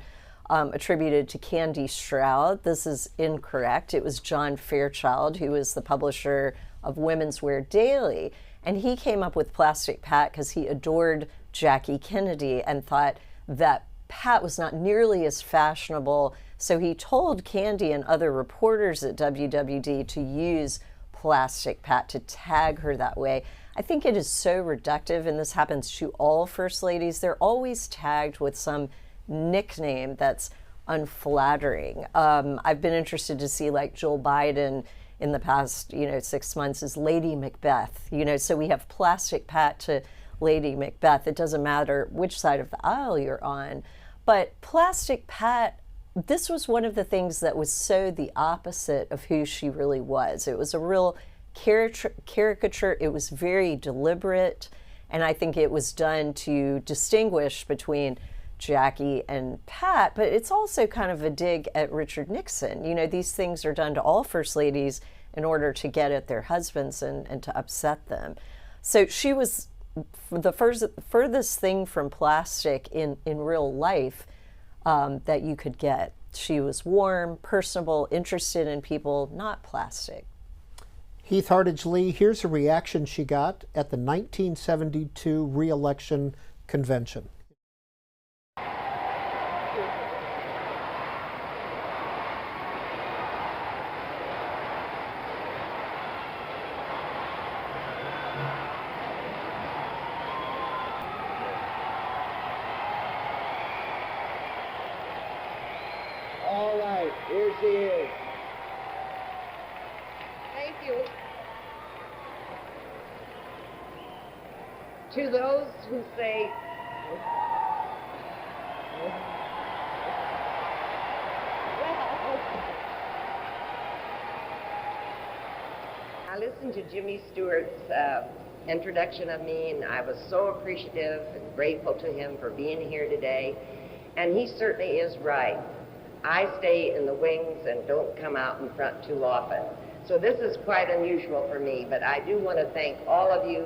attributed to Candy Stroud. This is incorrect. It was John Fairchild, who was the publisher of Women's Wear Daily. And he came up with Plastic Pat because he adored Jackie Kennedy and thought that Pat was not nearly as fashionable. So he told Candy and other reporters at WWD to use Plastic Pat, to tag her that way. I think it is so reductive, and this happens to all first ladies. They're always tagged with some nickname that's unflattering. I've been interested to see, like, Joe Biden in the past, 6 months is Lady Macbeth. So we have Plastic Pat to Lady Macbeth. It doesn't matter which side of the aisle you're on. But Plastic Pat, this was one of the things that was so the opposite of who she really was. It was a real caricature. It was very deliberate, and I think it was done to distinguish between Jackie and Pat, but it's also kind of a dig at Richard Nixon. These things are done to all first ladies in order to get at their husbands and to upset them. So she was the furthest thing from plastic in real life that you could get. She was warm, personable, interested in people, not plastic. Heath Hardage Lee, here's a reaction she got at the 1972 re-election convention. All right, here she is. Thank you. To those who say, I listened to Jimmy Stewart's introduction of me, and I was so appreciative and grateful to him for being here today. And he certainly is right. I stay in the wings and don't come out in front too often. So this is quite unusual for me, but I do want to thank all of you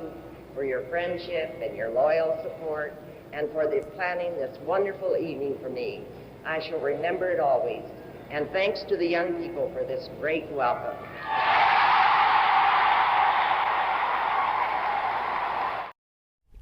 for your friendship and your loyal support, and for the planning this wonderful evening for me. I shall remember it always. And thanks to the young people for this great welcome.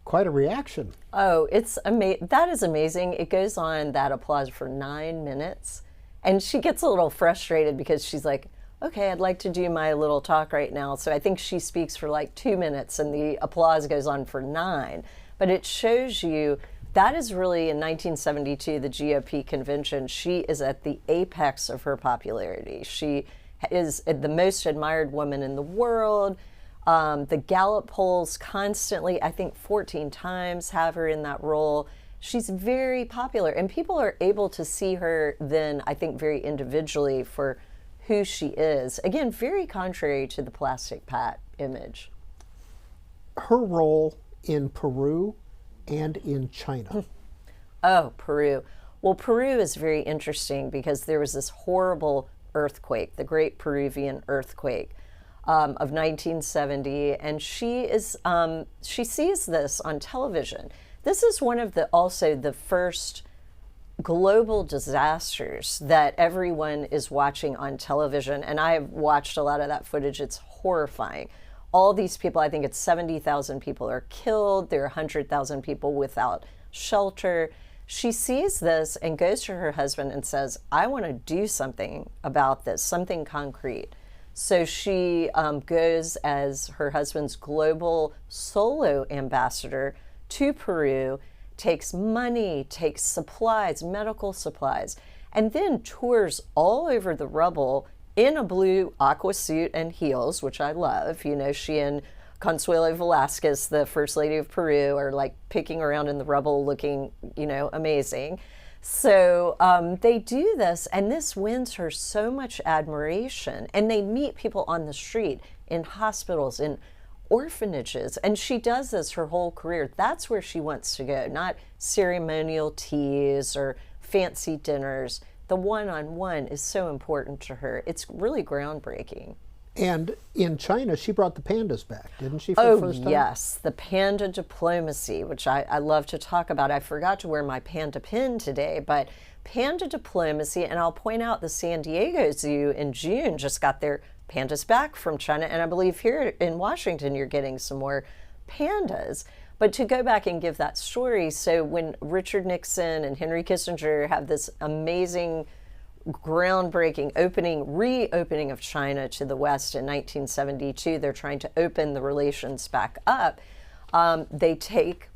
Quite a reaction. Oh, it's that is amazing. It goes on, that applause, for 9 minutes. And she gets a little frustrated because she's like, okay, I'd like to do my little talk right now. So I think she speaks for like 2 minutes and the applause goes on for 9. But it shows you that is really, in 1972, the GOP convention, she is at the apex of her popularity. She is the most admired woman in the world. The Gallup polls constantly, I think 14 times, have her in that role. She's very popular, and people are able to see her then, I think, very individually for who she is. Again, very contrary to the Plastic Pat image. Her role in Peru and in China. Oh, Peru. Well, Peru is very interesting because there was this horrible earthquake, the Great Peruvian Earthquake of 1970, and she sees this on television. This is one of also the first global disasters that everyone is watching on television, and I have watched a lot of that footage. It's horrifying. All these people, I think it's 70,000 people are killed. There are 100,000 people without shelter. She sees this and goes to her husband and says, I want to do something about this, something concrete. So she goes as her husband's global solo ambassador to Peru, takes money, takes supplies, medical supplies, and then tours all over the rubble in a blue aqua suit and heels, which I love. You know, she and Consuelo Velasquez, the First Lady of Peru, are like picking around in the rubble looking, you know, amazing. So they do this, and this wins her so much admiration. And they meet people on the street, in hospitals, in orphanages, and she does this her whole career. That's where she wants to go, not ceremonial teas or fancy dinners. The one-on-one is so important to her. It's really groundbreaking. And in China, she brought the pandas back, didn't she, for the first time? Yes, the panda diplomacy, which I love to talk about. I forgot to wear my panda pin today, but panda diplomacy, and I'll point out the San Diego Zoo in June just got their pandas back from China, and I believe here in Washington you're getting some more pandas. But to go back and give that story, so when Richard Nixon and Henry Kissinger have this amazing, groundbreaking reopening of China to the West in 1972, they're trying to open the relations back up. They take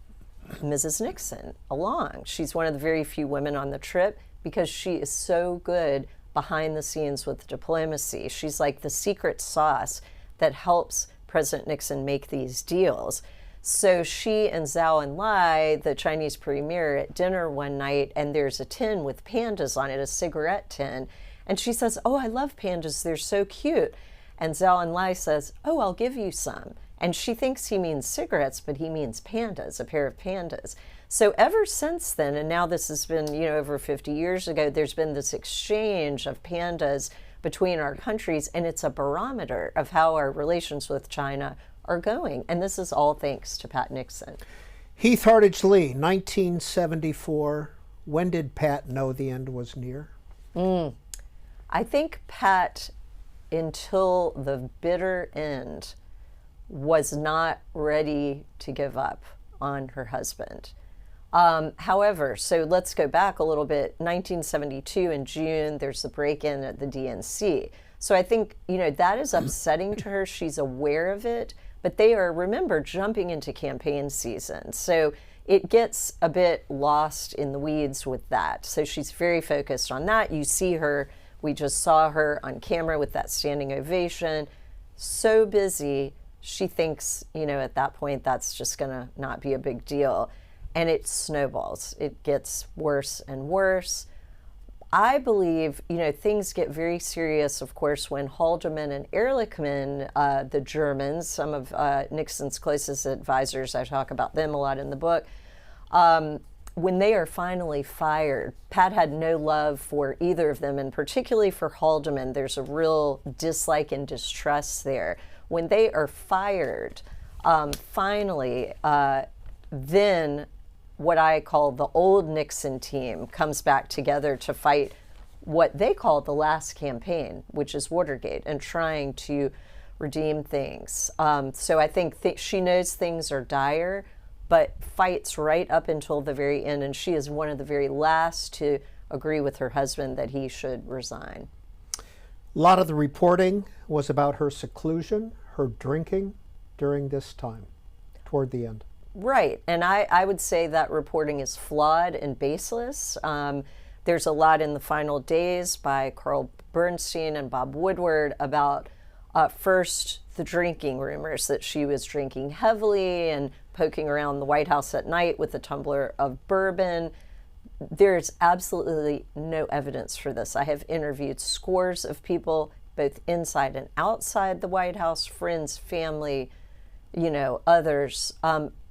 Mrs. Nixon along. She's one of the very few women on the trip because she is so good behind the scenes with diplomacy. She's like the secret sauce that helps President Nixon make these deals. So she and Zhou Enlai, the Chinese premier, at dinner one night, and there's a tin with pandas on it, a cigarette tin. And she says, oh, I love pandas, they're so cute. And Zhou Enlai says, oh, I'll give you some. And she thinks he means cigarettes, but he means pandas, a pair of pandas. So ever since then, and now this has been, you know, over 50 years ago, there's been this exchange of pandas between our countries, and it's a barometer of how our relations with China are going. And this is all thanks to Pat Nixon. Heath Hardage Lee, 1974. When did Pat know the end was near? I think Pat until the bitter end, was not ready to give up on her husband. However, so let's go back a little bit. 1972 in June, there's the break-in at the DNC. So I think, that is upsetting to her. She's aware of it, but they are, remember, jumping into campaign season. So it gets a bit lost in the weeds with that. So she's very focused on that. You see her, we just saw her on camera with that standing ovation. So busy, she thinks, at that point, that's just gonna not be a big deal. And it snowballs. It gets worse and worse. I believe, things get very serious, of course, when Haldeman and Ehrlichman, the Germans, some of Nixon's closest advisors, I talk about them a lot in the book, when they are finally fired. Pat had no love for either of them, and particularly for Haldeman, there's a real dislike and distrust there. When they are fired, finally, then what I call the old Nixon team comes back together to fight what they call the last campaign, which is Watergate, and trying to redeem things. So I think she knows things are dire, but fights right up until the very end, and she is one of the very last to agree with her husband that he should resign. A lot of the reporting was about her seclusion, her drinking during this time, toward the end. Right, and I would say that reporting is flawed and baseless. There's a lot in the final days by Carl Bernstein and Bob Woodward about first the drinking rumors that she was drinking heavily and poking around the White House at night with a tumbler of bourbon. There's absolutely no evidence for this. I have interviewed scores of people, both inside and outside the White House, friends, family, others.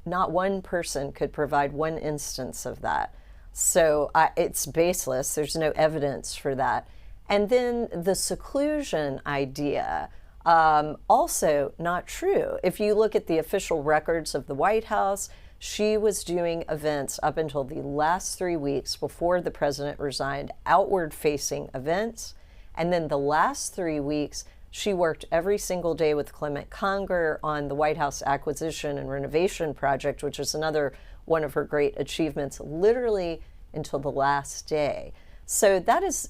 Not one person could provide one instance of that. So it's baseless. There's no evidence for that. And then the seclusion idea, also not true. If you look at the official records of the White House, she was doing events up until the last 3 weeks before the president resigned, outward-facing events. And then the last 3 weeks, she worked every single day with Clement Conger on the White House acquisition and renovation project, which is another one of her great achievements, literally until the last day. So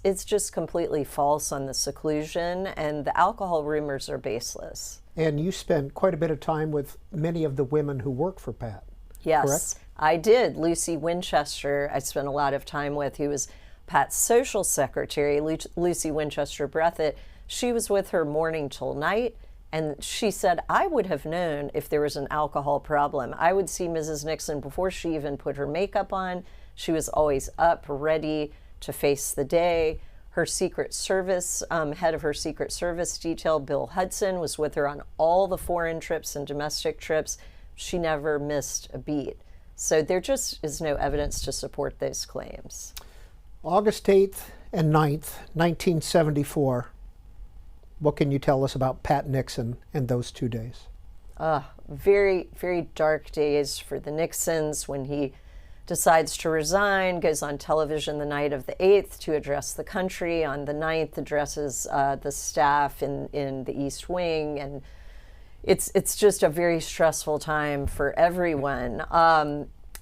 it's just completely false on the seclusion, and the alcohol rumors are baseless. And you spent quite a bit of time with many of the women who work for Pat. Yes, correct? I did. Lucy Winchester, I spent a lot of time with, who was Pat's social secretary. Lucy Winchester Breathitt, she was with her morning till night, and she said, I would have known if there was an alcohol problem. I would see Mrs. Nixon before she even put her makeup on. She was always up, ready to face the day. Her Secret Service, head of her Secret Service detail, Bill Hudson, was with her on all the foreign trips and domestic trips. She never missed a beat. So there just is no evidence to support those claims. August 8th and 9th, 1974. What can you tell us about Pat Nixon and those 2 days? Very, very dark days for the Nixons when he decides to resign, goes on television the night of the 8th to address the country. On the 9th, addresses the staff in the East Wing. And it's just a very stressful time for everyone.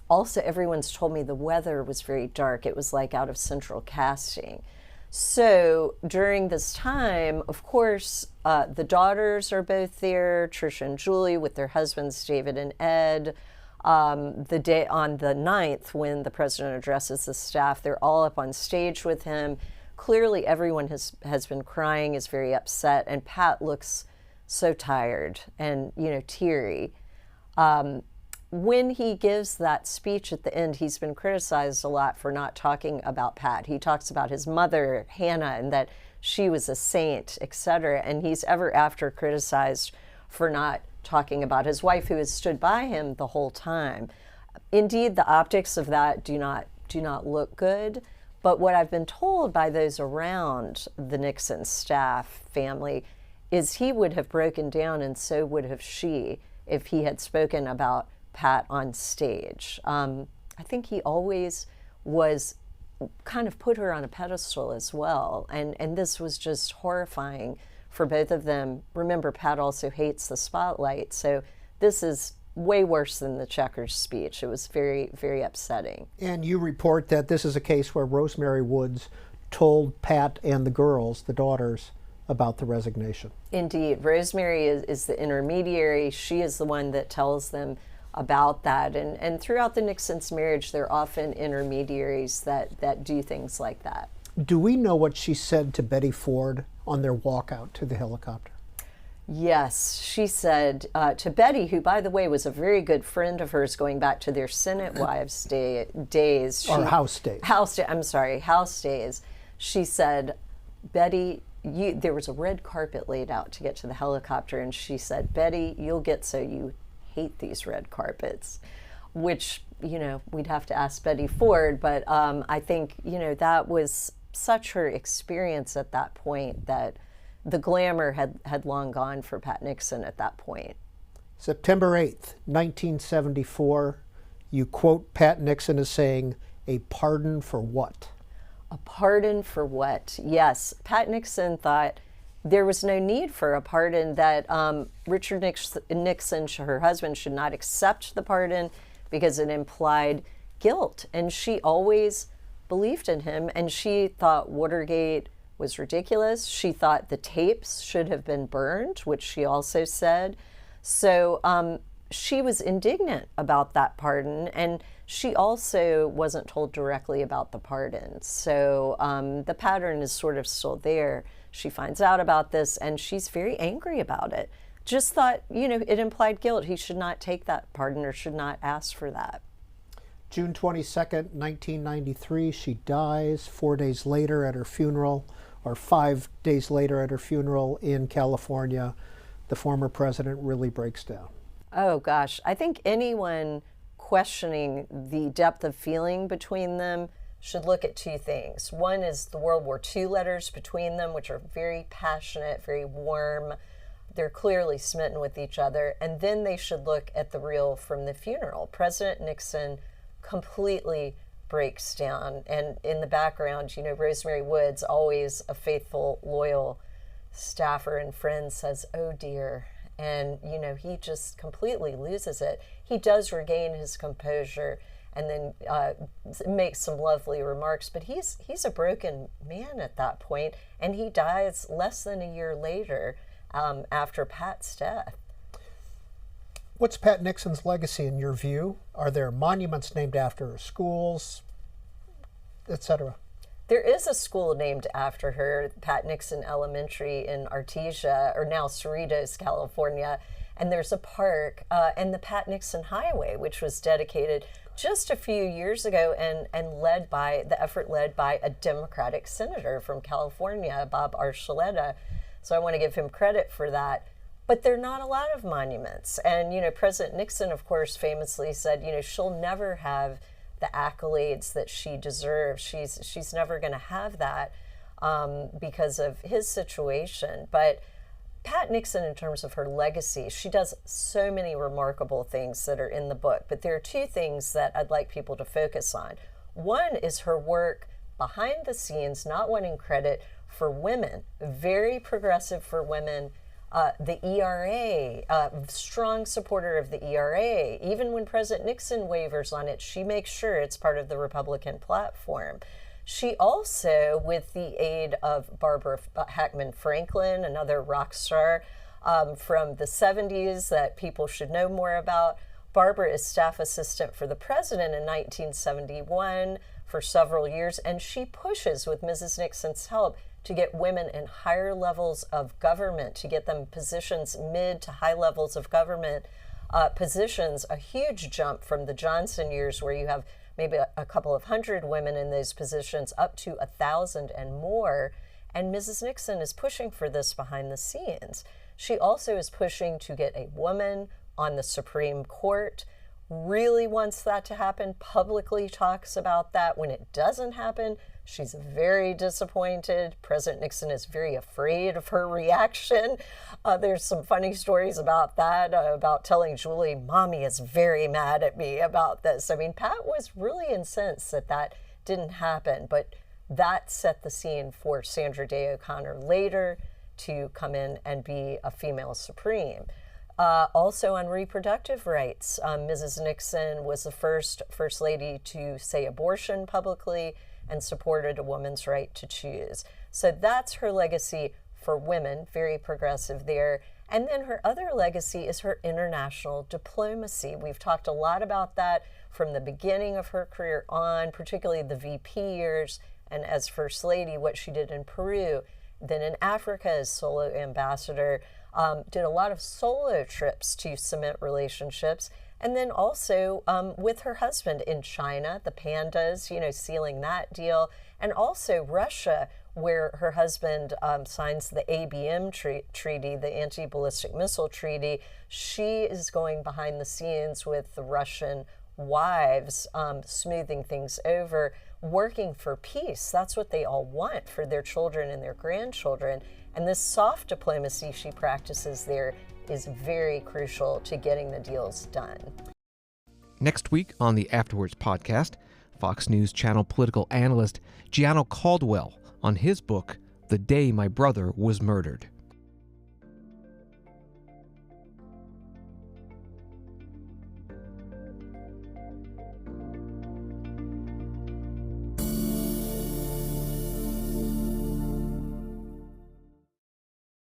Also, everyone's told me the weather was very dark. It was like out of central casting. So during this time, of course, the daughters are both there, Tricia and Julie, with their husbands, David and Ed. The day on the 9th, when the president addresses the staff, they're all up on stage with him. Clearly, everyone has been crying, is very upset, and Pat looks so tired and, teary. When he gives that speech at the end, he's been criticized a lot for not talking about Pat. He talks about his mother, Hannah, and that she was a saint, etc. And he's ever after criticized for not talking about his wife, who has stood by him the whole time. Indeed, the optics of that do not look good. But what I've been told by those around the Nixon staff, family, is he would have broken down, and so would have she, if he had spoken about Pat on stage. I think he always was kind of put her on a pedestal as well, and this was just horrifying for both of them. Remember, Pat also hates the spotlight, so this is way worse than the Checkers speech. It was very, very upsetting. And you report that this is a case where Rosemary Woods told Pat and the girls, the daughters, about the resignation. Indeed. Rosemary is the intermediary. She is the one that tells them about that. And throughout the Nixons' marriage, there are often intermediaries that do things like that. Do we know what she said to Betty Ford on their walk out to the helicopter? Yes, she said to Betty, who, by the way, was a very good friend of hers going back to their Senate wives days. Or House days. House days. She said, Betty, there was a red carpet laid out to get to the helicopter, and she said, Betty, you'll get so you hate these red carpets, which, we'd have to ask Betty Ford, but I think, that was such her experience at that point that the glamour had long gone for Pat Nixon at that point. September 8th, 1974, you quote Pat Nixon as saying, "A pardon for what?" A pardon for what? Yes, Pat Nixon thought there was no need for a pardon, that Richard Nixon, her husband, should not accept the pardon because it implied guilt. And she always believed in him, and she thought Watergate was ridiculous. She thought the tapes should have been burned, which she also said. So she was indignant about that pardon, and she also wasn't told directly about the pardon. So the pattern is sort of still there. She finds out about this, and she's very angry about it. Just thought, it implied guilt. He should not take that pardon or should not ask for that. June 22nd, 1993, she dies. 4 days later at her funeral, or 5 days later at her funeral in California, the former president really breaks down. Oh gosh, I think anyone questioning the depth of feeling between them should look at two things. One is the World War II letters between them, which are very passionate, very warm. They're clearly smitten with each other. And then they should look at the reel from the funeral. President Nixon completely breaks down. And in the background, Rosemary Woods, always a faithful, loyal staffer and friend, says, "Oh dear." And, he just completely loses it. He does regain his composure and then makes some lovely remarks, but he's a broken man at that point, and he dies less than a year later after Pat's death. What's Pat Nixon's legacy in your view? Are there monuments named after her, schools, etc.? There is a school named after her, Pat Nixon Elementary in Artesia, or now Cerritos, California. And there's a park, and the Pat Nixon Highway, which was dedicated just a few years ago and led by a Democratic senator from California, Bob Archuleta. So I want to give him credit for that. But there are not a lot of monuments. And, President Nixon, of course, famously said, she'll never have the accolades that she deserves. She's never going to have that because of his situation. But Pat Nixon, in terms of her legacy, she does so many remarkable things that are in the book. But there are two things that I'd like people to focus on. One is her work behind the scenes, not wanting credit for women, very progressive for women. The ERA, strong supporter of the ERA. Even when President Nixon wavers on it, she makes sure it's part of the Republican platform. She also, with the aid of Barbara Hackman Franklin, another rock star from the 70s that people should know more about, Barbara is staff assistant for the president in 1971 for several years, and she pushes, with Mrs. Nixon's help, to get women in higher levels of government, to get them positions, mid to high levels of government positions, a huge jump from the Johnson years where you have maybe a couple of hundred women in those positions, up to 1,000 and more. And Mrs. Nixon is pushing for this behind the scenes. She also is pushing to get a woman on the Supreme Court, really wants that to happen, publicly talks about that. When it doesn't happen, she's very disappointed. President Nixon is very afraid of her reaction. There's some funny stories about that, about telling Julie, "Mommy is very mad at me about this." I mean, Pat was really incensed that didn't happen, but that set the scene for Sandra Day O'Connor later to come in and be a female supreme. Also on reproductive rights, Mrs. Nixon was the first First Lady to say abortion publicly and supported a woman's right to choose. So that's her legacy for women, very progressive there. And then her other legacy is her international diplomacy. We've talked a lot about that from the beginning of her career on, particularly the VP years, and as First Lady, what she did in Peru, then in Africa as solo ambassador, did a lot of solo trips to cement relationships, and then also with her husband in China, the pandas, sealing that deal, and also Russia, where her husband signs the ABM treaty, the Anti-Ballistic Missile Treaty. She is going behind the scenes with the Russian wives, smoothing things over, working for peace. That's what they all want for their children and their grandchildren. And this soft diplomacy she practices there is very crucial to getting the deals done. Next week on the Afterwards podcast, Fox News Channel political analyst Gianno Caldwell on his book, The Day My Brother Was Murdered.